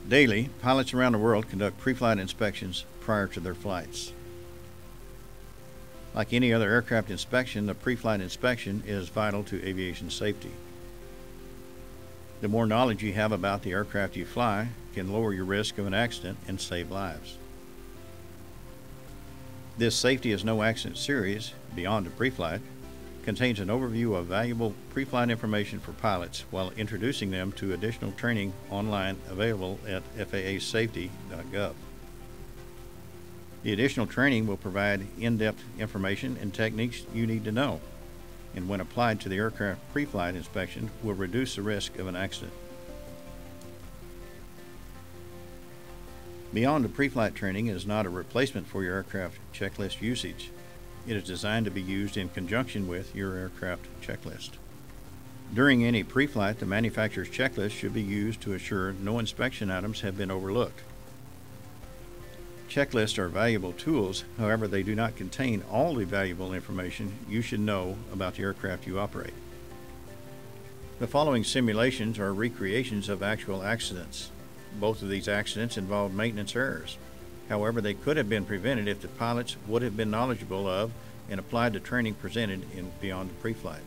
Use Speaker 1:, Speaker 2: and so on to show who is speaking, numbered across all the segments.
Speaker 1: Daily, pilots around the world conduct pre-flight inspections prior to their flights. Like any other aircraft inspection, the pre-flight inspection is vital to aviation safety. The more knowledge you have about the aircraft you fly can lower your risk of an accident and save lives. This Safety is No Accident series, Beyond the Preflight, contains an overview of valuable pre-flight information for pilots while introducing them to additional training online available at FAASafety.gov. The additional training will provide in-depth information and techniques you need to know, and when applied to the aircraft pre-flight inspection, will reduce the risk of an accident. Beyond the pre-flight training is not a replacement for your aircraft checklist usage. It is designed to be used in conjunction with your aircraft checklist. During any pre-flight, the manufacturer's checklist should be used to assure no inspection items have been overlooked. Checklists are valuable tools, however, they do not contain all the valuable information you should know about the aircraft you operate. The following simulations are recreations of actual accidents. Both of these accidents involved maintenance errors. However, they could have been prevented if the pilots would have been knowledgeable of and applied the training presented in Beyond the Preflight.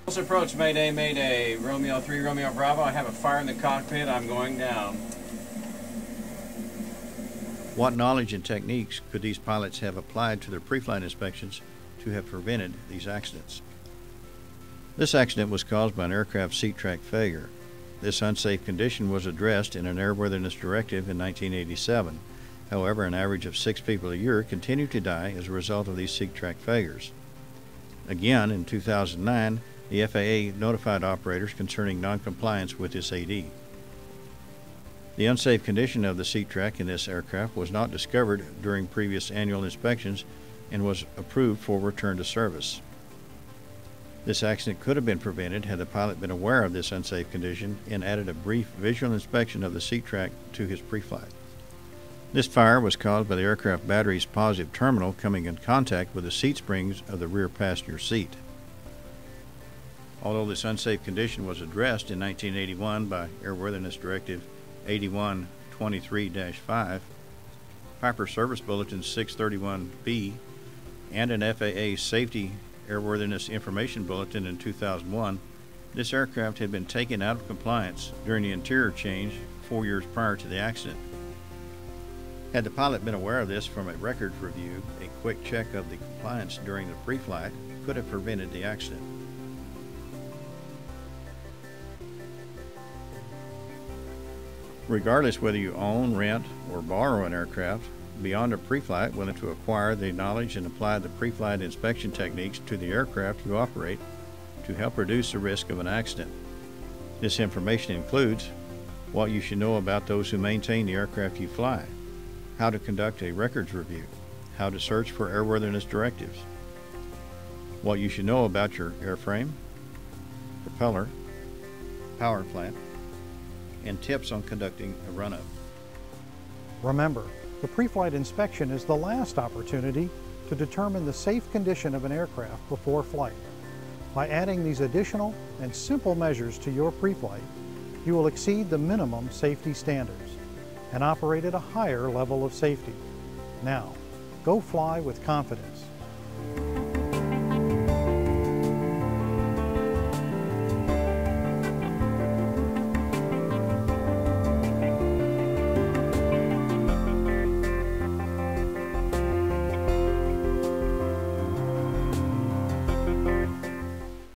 Speaker 2: Tulsa approach, Mayday, Mayday. Romeo 3, Romeo Bravo. I have a fire in the cockpit. I'm going down.
Speaker 1: What knowledge and techniques could these pilots have applied to their pre-flight inspections to have prevented these accidents? This accident was caused by an aircraft seat track failure. This unsafe condition was addressed in an airworthiness directive in 1987. However, an average of 6 people a year continue to die as a result of these seat track failures. Again, in 2009, the FAA notified operators concerning noncompliance with this AD. The unsafe condition of the seat track in this aircraft was not discovered during previous annual inspections and was approved for return to service. This accident could have been prevented had the pilot been aware of this unsafe condition and added a brief visual inspection of the seat track to his pre-flight. This fire was caused by the aircraft battery's positive terminal coming in contact with the seat springs of the rear passenger seat. Although this unsafe condition was addressed in 1981 by Airworthiness Directive 8123-5, Piper Service Bulletin 631B, and an FAA Safety Airworthiness Information Bulletin in 2001, this aircraft had been taken out of compliance during the interior change 4 years prior to the accident. Had the pilot been aware of this from a records review, a quick check of the compliance during the pre-flight could have prevented the accident. Regardless whether you own, rent, or borrow an aircraft, Beyond a Preflight willing to acquire the knowledge and apply the pre-flight inspection techniques to the aircraft you operate to help reduce the risk of an accident. This information includes what you should know about those who maintain the aircraft you fly, how to conduct a records review, how to search for airworthiness directives, what you should know about your airframe, propeller, power plant, and tips on conducting a run-up.
Speaker 3: Remember, the pre-flight inspection is the last opportunity to determine the safe condition of an aircraft before flight. By adding these additional and simple measures to your pre-flight, you will exceed the minimum safety standards and operate at a higher level of safety. Now, go fly with confidence.